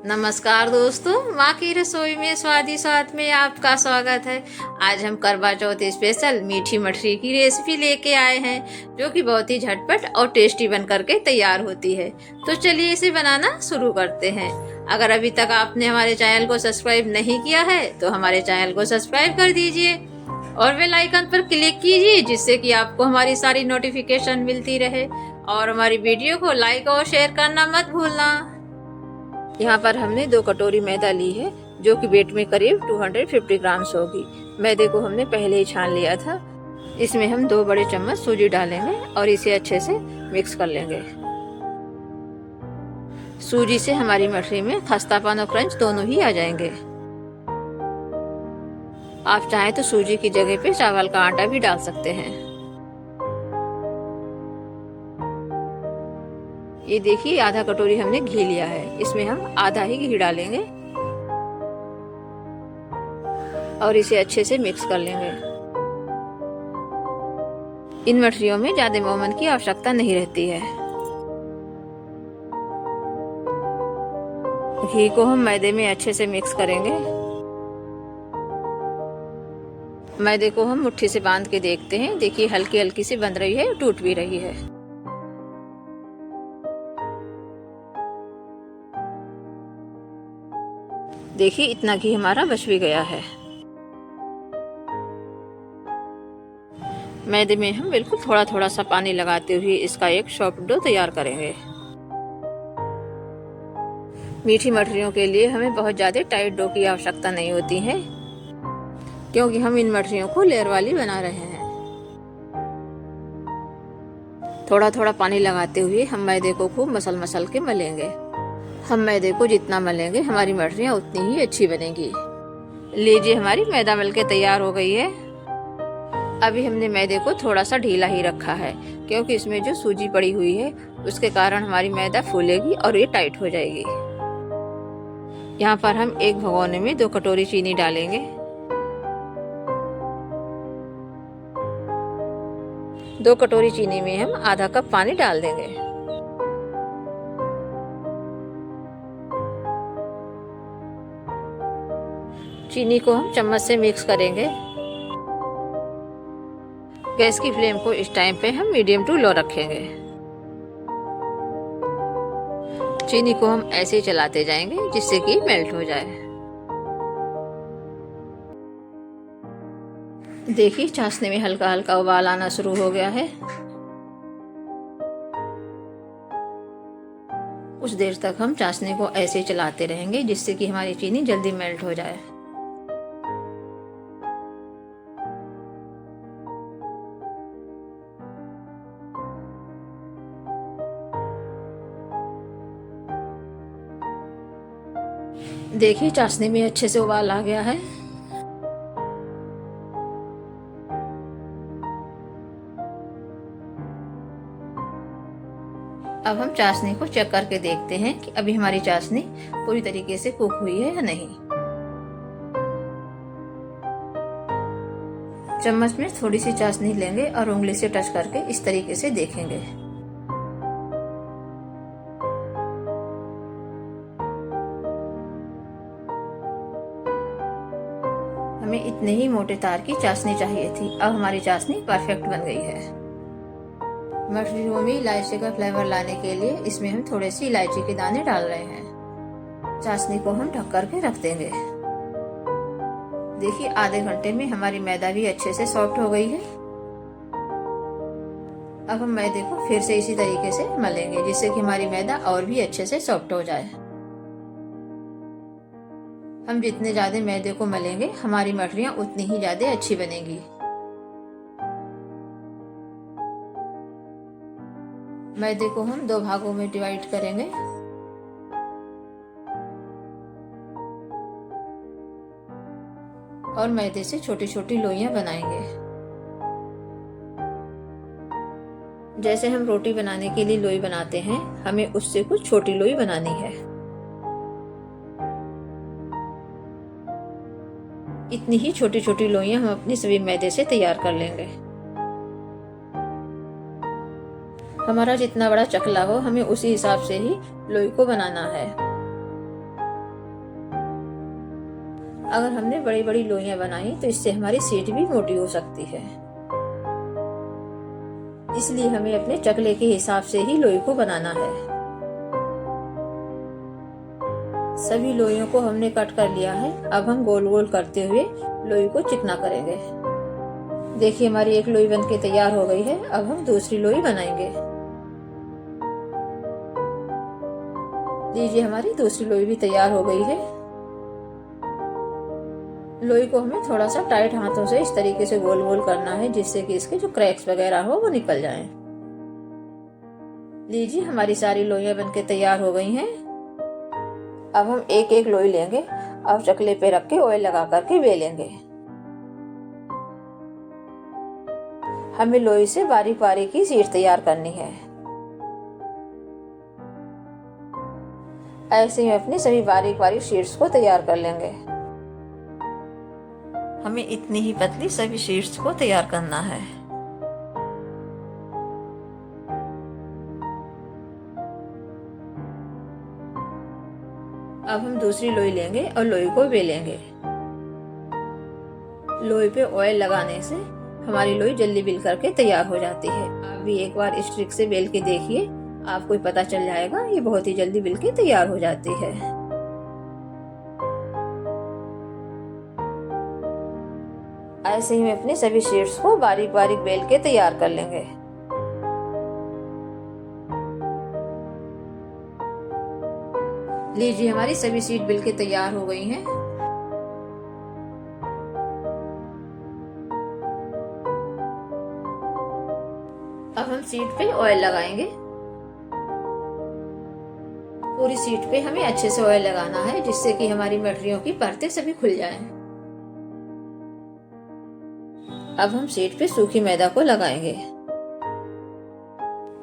नमस्कार दोस्तों, माँ की रसोई में स्वादी स्वाद में आपका स्वागत है। आज हम करवा चौथ स्पेशल मीठी मठरी की रेसिपी लेके आए हैं, जो कि बहुत ही झटपट और टेस्टी बन करके तैयार होती है। तो चलिए इसे बनाना शुरू करते हैं। अगर अभी तक आपने हमारे चैनल को सब्सक्राइब नहीं किया है तो हमारे चैनल को सब्सक्राइब कर दीजिए और बेल आइकन पर क्लिक कीजिए, जिससे कि आपको हमारी सारी नोटिफिकेशन मिलती रहे। और हमारी वीडियो को लाइक और शेयर करना मत भूलना। यहाँ पर हमने 2 कटोरी मैदा ली है, जो कि वेट में करीब 250 ग्राम्स होगी। मैदे को हमने पहले ही छान लिया था। इसमें हम 2 बड़े चम्मच सूजी डालेंगे और इसे अच्छे से मिक्स कर लेंगे। सूजी से हमारी मठरी में खस्तापन और क्रंच दोनों ही आ जाएंगे। आप चाहें तो सूजी की जगह पे चावल का आटा भी डाल सकते हैं। ये देखिए, आधा कटोरी हमने घी लिया है। इसमें हम आधा ही घी डालेंगे और इसे अच्छे से मिक्स कर लेंगे। इन मठरियों में ज्यादा मोमन की आवश्यकता नहीं रहती है। घी को हम मैदे में अच्छे से मिक्स करेंगे। मैदे को हम मुट्ठी से बांध के देखते हैं। देखिए, हल्की हल्की सी बंध रही है, टूट भी रही है। देखिए, इतना घी हमारा बच भी गया है। मैदे में हम बिल्कुल थोड़ा थोड़ा सा पानी लगाते हुए इसका एक सॉफ्ट डो तैयार करेंगे। मीठी मठरियों के लिए हमें बहुत ज्यादा टाइट डो की आवश्यकता नहीं होती है, क्योंकि हम इन मठरियों को लेयर वाली बना रहे हैं। थोड़ा थोड़ा पानी लगाते हुए हम मैदे को खूब मसल मसल के मलेंगे। हम मैदे को जितना मलेंगे हमारी मठरियाँ उतनी ही अच्छी बनेगी। लीजिए, हमारी मैदा मल के तैयार हो गई है। अभी हमने मैदे को थोड़ा सा ढीला ही रखा है, क्योंकि इसमें जो सूजी पड़ी हुई है उसके कारण हमारी मैदा फूलेगी और ये टाइट हो जाएगी। यहाँ पर हम एक भगोने में 2 कटोरी चीनी डालेंगे। दो कटोरी चीनी में हम आधा कप पानी डाल देंगे। चीनी को हम चम्मच से मिक्स करेंगे। गैस की फ्लेम को इस टाइम पे हम मीडियम टू लो रखेंगे। चीनी को हम ऐसे ही चलाते जाएंगे, जिससे कि मेल्ट हो जाए। देखिए, चाशनी में हल्का हल्का उबाल आना शुरू हो गया है। कुछ देर तक हम चाशनी को ऐसे ही चलाते रहेंगे, जिससे कि हमारी चीनी जल्दी मेल्ट हो जाए। देखिए, चाशनी में अच्छे से उबाल आ गया है। अब हम चाशनी को चेक करके देखते हैं कि अभी हमारी चाशनी पूरी तरीके से कुक हुई है या नहीं। चम्मच में थोड़ी सी चाशनी लेंगे और उंगली से टच करके इस तरीके से देखेंगे। हमें इतने ही मोटे तार की चाशनी चाहिए थी। अब हमारी चाशनी परफेक्ट बन गई है। मठरियों में इलायची का फ्लेवर लाने के लिए इसमें हम थोड़े से इलायची के दाने डाल रहे हैं। चाशनी को हम ढक करके रख देंगे। देखिए, आधे घंटे में हमारी मैदा भी अच्छे से सॉफ्ट हो गई है। अब हम मैदे को फिर से इसी तरीके से मलेंगे, जिससे कि हमारी मैदा और भी अच्छे से सॉफ्ट हो जाए। हम जितने ज्यादा मैदे को मलेंगे हमारी मठरियाँ उतनी ही ज्यादा अच्छी बनेगी। मैदे को हम 2 भागों में डिवाइड करेंगे। और मैदे से छोटी छोटी लोइयां बनाएंगे। जैसे हम रोटी बनाने के लिए लोई बनाते हैं, हमें उससे कुछ छोटी लोई बनानी है। इतनी ही छोटी छोटी लोइयां हम अपनी सभी मैदे से तैयार कर लेंगे। हमारा जितना बड़ा चकला हो, हमें उसी हिसाब से ही लोई को बनाना है। अगर हमने बड़ी बड़ी लोइयां बनाई तो इससे हमारी शीट भी मोटी हो सकती है, इसलिए हमें अपने चकले के हिसाब से ही लोई को बनाना है। सभी लोइयों को हमने कट कर लिया है। अब हम गोल गोल करते हुए लोई को चिकना करेंगे। देखिए हमारी एक लोई बनके तैयार हो गई है। अब हम दूसरी लोई बनाएंगे। लीजिए हमारी दूसरी लोई भी तैयार हो गई है। लोई को हमें थोड़ा सा टाइट हाथों से इस तरीके से गोल गोल करना है, जिससे कि इसके जो क्रैक्स वगैरह हो वो निकल जाएं। लीजिए हमारी सारी लोइयां बनके तैयार हो गई हैं। अब हम एक एक लोई लेंगे और चकले पे रख के ऑयल लगा करके बेलेंगे। हमें लोई से बारीक बारीक ही शीट तैयार करनी है। ऐसे ही अपनी सभी बारीक बारीक शीट्स को तैयार कर लेंगे। हमें इतनी ही पतली सभी शीट्स को तैयार करना है। अब हम दूसरी लोई लेंगे और लोई को बेलेंगे। लोई पे ऑयल लगाने से हमारी लोई जल्दी बेल करके तैयार हो जाती है। आप भी एक बार इस ट्रिक से बेल के देखिए, आपको पता चल जाएगा ये बहुत ही जल्दी बेल के तैयार हो जाती है। ऐसे ही हम अपने सभी शीट्स को बारीक बारीक बेल के तैयार कर लेंगे। लीजिए हमारी सभी शीट बेल के तैयार हो गई हैं। अब हम शीट पे ऑयल लगाएंगे। पूरी शीट पे हमें अच्छे से ऑयल लगाना है, जिससे कि हमारी मटरियों की परतें सभी खुल जाएं। अब हम शीट पे सूखी मैदा को लगाएंगे।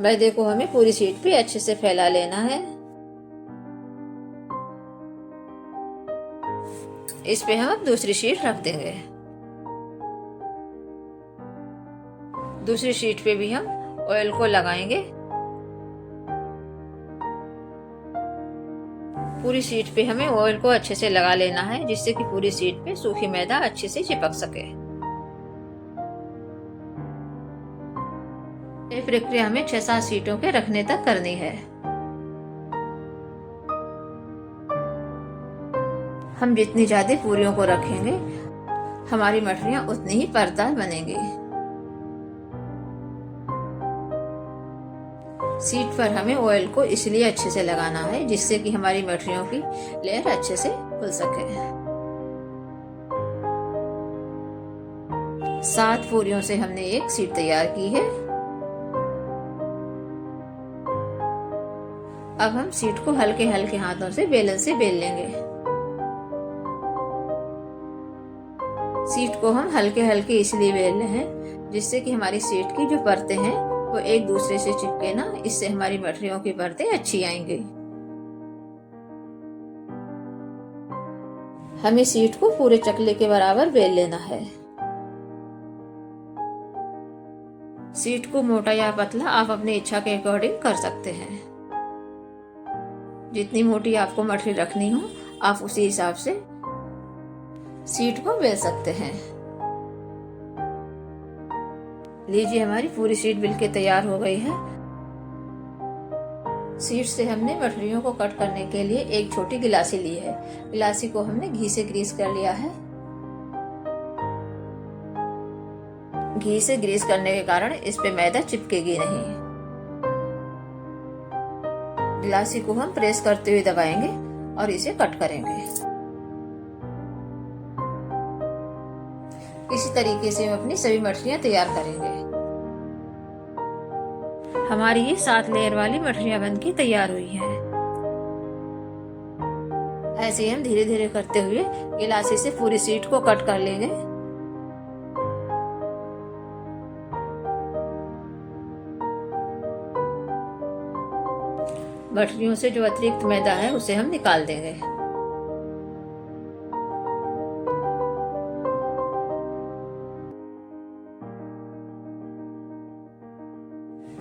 मैदे को हमें पूरी शीट पे अच्छे से फैला लेना है। इस पे हम दूसरी शीट रख देंगे। दूसरी शीट पे भी हम ऑयल को लगाएंगे। पूरी शीट पे हमें ऑयल को अच्छे से लगा लेना है, जिससे कि पूरी शीट पे सूखी मैदा अच्छे से चिपक सके। ये प्रक्रिया हमें 6-7 शीटों के रखने तक करनी है। हम जितनी ज्यादा पूरियों को रखेंगे, हमारी मठरियां उतनी ही परतदार बनेंगी। शीट पर हमें ऑयल को इसलिए अच्छे से लगाना है, जिससे कि हमारी मठरियों की लेयर अच्छे से खुल सके। 7 पूरियों से हमने एक शीट तैयार की है। अब हम शीट को हल्के हल्के हाथों से बेलन से बेल लेंगे। शीट को हम हल्के हल्के इसलिए बेल रहे हैं, जिससे कि हमारी शीट की जो परतें हैं वो एक दूसरे से चिपके ना। इससे हमारी मठरियों की परतें अच्छी आएंगी। हमें शीट को पूरे चकले के बराबर बेल लेना है। शीट को मोटा या पतला आप अपनी इच्छा के अकॉर्डिंग कर सकते हैं। जितनी मोटी आपको मठरी रखनी हो, आप उसी हिसाब से शीट को बेल सकते हैं। लीजिए हमारी पूरी शीट बिल के तैयार हो गई है। शीट से हमने मठरियों को कट करने के लिए एक छोटी गिलासी ली है। गिलासी को हमने घी से ग्रीस कर लिया है। घी से ग्रीस करने के कारण इस पे मैदा चिपकेगी नहीं। गिलासी को हम प्रेस करते हुए दबाएंगे और इसे कट करेंगे। इसी तरीके से हम अपनी सभी मठरियां तैयार करेंगे। हमारी ये 7 लेयर वाली मठरियां बनके तैयार हुई हैं। ऐसे ही हम धीरे धीरे करते हुए गिलासी से पूरी शीट को कट कर लेंगे। मठरियों से जो अतिरिक्त मैदा है उसे हम निकाल देंगे।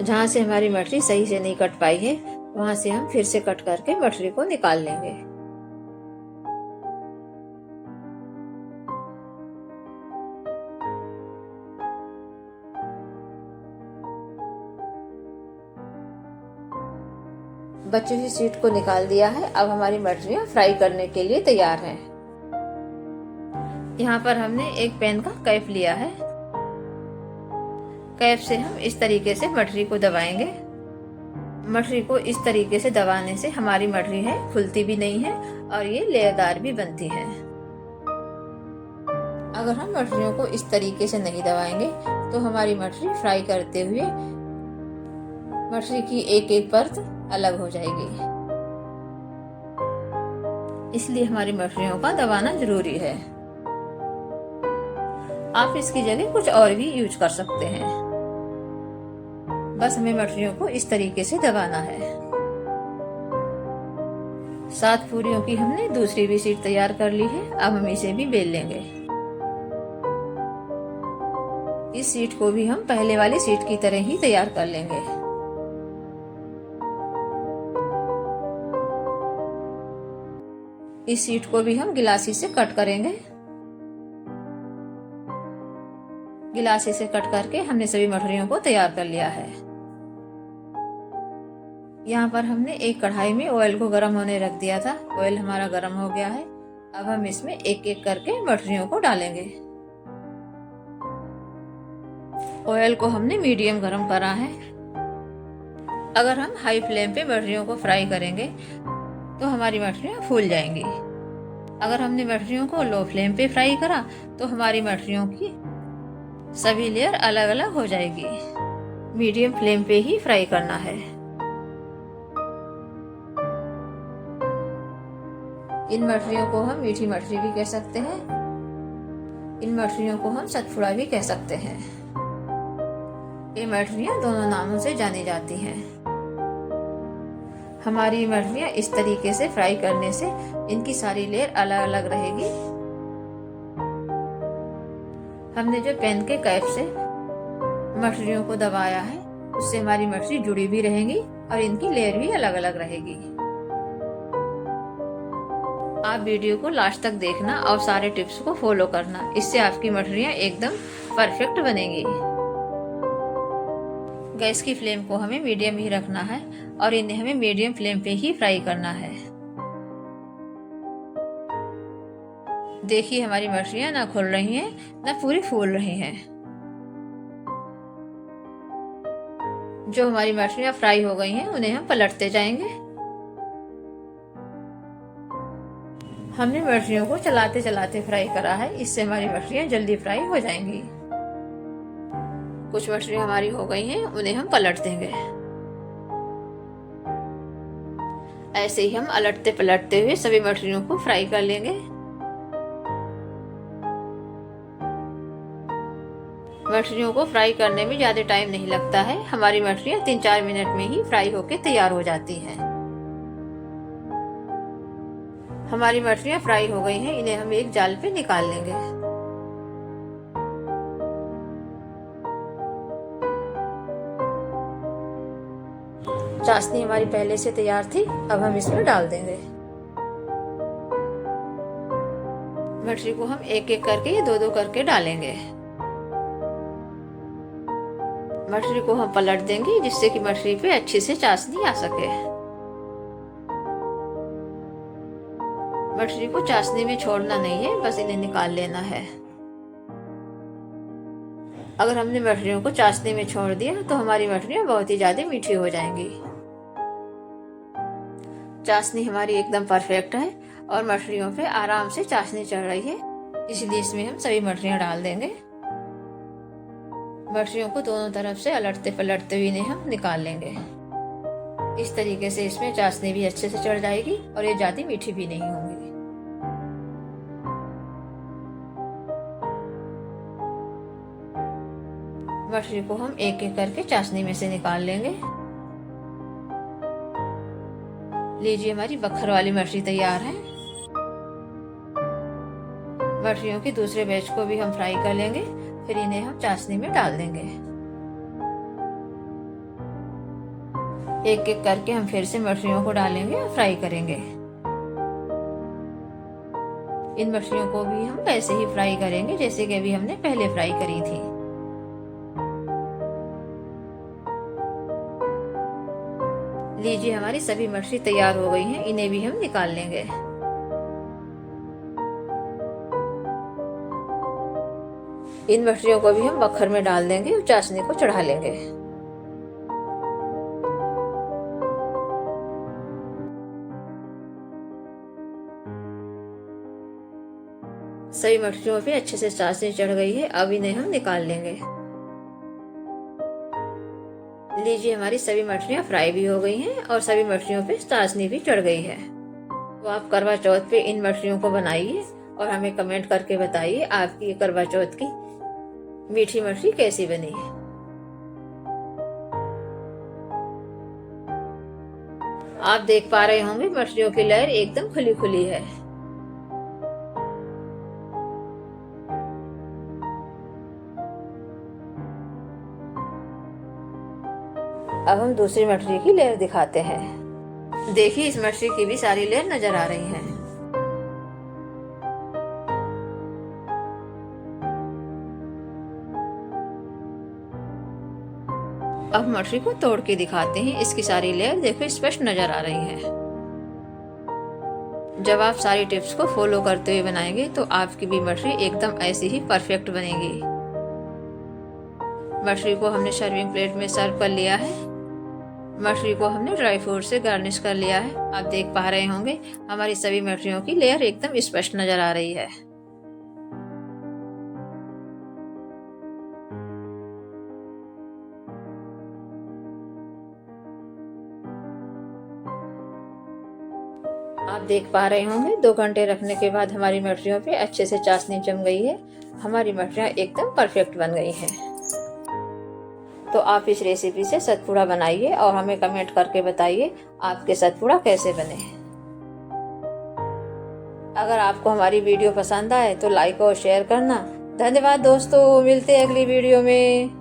जहाँ से हमारी मठरी सही से नहीं कट पाई है, वहां से हम फिर से कट करके मठरी को निकाल लेंगे। बची हुई सीट को निकाल दिया है। अब हमारी मटरियाँ फ्राई करने के लिए तैयार हैं। यहाँ पर हमने एक पैन का कैप लिया है। कैप से हम इस तरीके से मटरी को दबाएंगे। मटरी को इस तरीके से दबाने से हमारी मटरी है फूलती भी नहीं है और ये लेयरदार भी बनती है। अगर हम मटरियों को इस तरीके से नहीं दबाएंगे तो हमारी मटरी फ्राई करते हुए मटरी की एक एक परत अलग हो जाएगी। इसलिए हमारी मटरियों का दबाना जरूरी है। आप इसकी जगह कुछ और भी यूज कर सकते हैं। बस हमें मटरियों को इस तरीके से दबाना है। 7 पूरियों की हमने दूसरी भी शीट तैयार कर ली है। अब हम इसे भी बेल लेंगे। इस शीट को भी हम पहले वाली शीट की तरह ही तैयार कर लेंगे। इस शीट को भी हम गिलासी से कट करेंगे। गिलासी से कट करके हमने सभी मटरियों को तैयार कर लिया है। यहाँ पर हमने एक कढ़ाई में ऑयल को गर्म होने रख दिया था। ऑयल हमारा गर्म हो गया है। अब हम इसमें एक एक करके मटरियों को डालेंगे। ऑयल को हमने मीडियम गर्म करा है। अगर हम हाई फ्लेम पे मटरियों को फ्राई करेंगे तो हमारी मटरियाँ फूल जाएंगी। अगर हमने मटरियों को लो फ्लेम पे फ्राई करा तो हमारी मटरियों की सभी लेयर अलग अलग हो जाएगी। मीडियम फ्लेम पे ही फ्राई करना है। इन मटरियों को हम मीठी मटरी भी कह सकते हैं। इन मटरियों को हम सतपुड़ा भी कह सकते हैं। ये मटरियाँ दोनों नामों से जानी जाती हैं। हमारी मटरियाँ इस तरीके से फ्राई करने से इनकी सारी लेयर अलग अलग रहेगी। हमने जो पैन के कैप से मटरियों को दबाया है उससे हमारी मटरी जुड़ी भी रहेंगी और इनकी लेयर भी अलग अलग रहेगी। आप वीडियो को लास्ट तक देखना और सारे टिप्स को फॉलो करना। इससे आपकी मटरियाँ एकदम परफेक्ट बनेंगी। गैस की फ्लेम को हमें मीडियम ही रखना है और इन्हें हमें मीडियम फ्लेम पे ही फ्राई करना है। देखिए हमारी मटरियाँ ना खुल रही हैं ना पूरी फूल रही हैं। जो हमारी मटरियाँ फ्राई हो गई हैं उन्हें हम पलटते जाएंगे। हमने मटरियों को चलाते चलाते फ्राई करा है। इससे हमारी मटरियाँ जल्दी फ्राई हो जाएंगी। कुछ मटरियाँ हमारी हो गई हैं, उन्हें हम पलट देंगे। ऐसे ही हम अलटते पलटते हुए सभी मटरियों को फ्राई कर लेंगे। मटरियों को फ्राई करने में ज्यादा टाइम नहीं लगता है। हमारी मटरियाँ 3-4 मिनट में ही फ्राई होके तैयार हो जाती हैं। हमारी मटरियाँ फ्राई हो गई हैं। इन्हें हम एक जाल पे निकाल लेंगे। चाशनी हमारी पहले से तैयार थी। अब हम इसमें डाल देंगे। मटरी को हम एक एक करके या 2-2 करके डालेंगे। मटरी को हम पलट देंगे जिससे कि मटरी पे अच्छी से चाशनी आ सके। मटरी को चाशनी में छोड़ना नहीं है, बस इन्हें निकाल लेना है। अगर हमने मटरियों को चाशनी में छोड़ दिया तो हमारी मटरियाँ बहुत ही ज्यादा मीठी हो जाएंगी। चाशनी हमारी एकदम परफेक्ट है और मटरियों पे आराम से चाशनी चढ़ रही है। इसलिए इसमें हम सभी मटरियाँ डाल देंगे। मटरियों को दोनों तरफ से अलटते पलटते हुए इन्हें हम निकाल लेंगे। इस तरीके से इसमें चाशनी भी अच्छे से चढ़ जाएगी और ये ज्यादा मीठी भी नहीं होंगी। मटरी को हम एक एक करके चाशनी में से निकाल लेंगे। लीजिए हमारी बखर वाली मटरी तैयार है। मटरियों की दूसरे बैच को भी हम फ्राई कर लेंगे। फिर इन्हें हम चाशनी में डाल देंगे। एक एक करके हम फिर से मटरियों को डालेंगे और फ्राई करेंगे। इन मटरियों को भी हम वैसे ही फ्राई करेंगे जैसे कि अभी हमने पहले फ्राई करी थी। लीजिए हमारी सभी मछली तैयार हो गई हैं, इन्हें भी हम निकाल लेंगे। इन मछलियों को भी हम बखर में डाल देंगे और चाशनी को चढ़ा लेंगे। सभी मछलियों पे अच्छे से चाशनी चढ़ गई है, अब इन्हें हम निकाल लेंगे। लीजिए हमारी सभी मछलियाँ फ्राई भी हो गई हैं और सभी मछलियों पे चाशनी भी चढ़ गई है। तो आप करवा चौथ पे इन मछलियों को बनाइए और हमें कमेंट करके बताइए आपकी ये करवा चौथ की मीठी मछली कैसी बनी है। आप देख पा रहे होंगे मछलियों की लहर एकदम खुली खुली है। अब हम दूसरी मछली की लेयर दिखाते हैं। देखिए इस मछली की भी सारी लेयर नजर आ रही हैं। अब मछली को तोड़ के दिखाते हैं, इसकी सारी लेयर देखो स्पष्ट नजर आ रही है। जब आप सारी टिप्स को फॉलो करते हुए बनाएंगे तो आपकी भी मछली एकदम ऐसी ही परफेक्ट बनेगी। मछली को हमने सर्विंग प्लेट में सर्व कर लिया है। मछली को हमने ड्राई फ्रूट से गार्निश कर लिया है। आप देख पा रहे होंगे हमारी सभी मछलियों की लेयर एकदम स्पष्ट नजर आ रही है। आप देख पा रहे होंगे 2 घंटे रखने के बाद हमारी मछलियों पे अच्छे से चाशनी जम गई है। हमारी मछलियाँ एकदम परफेक्ट बन गई हैं। तो आप इस रेसिपी से सतपुड़ा बनाइए और हमें कमेंट करके बताइए आपके सतपुड़ा कैसे बने। अगर आपको हमारी वीडियो पसंद आए तो लाइक और शेयर करना। धन्यवाद दोस्तों, मिलते हैं अगली वीडियो में।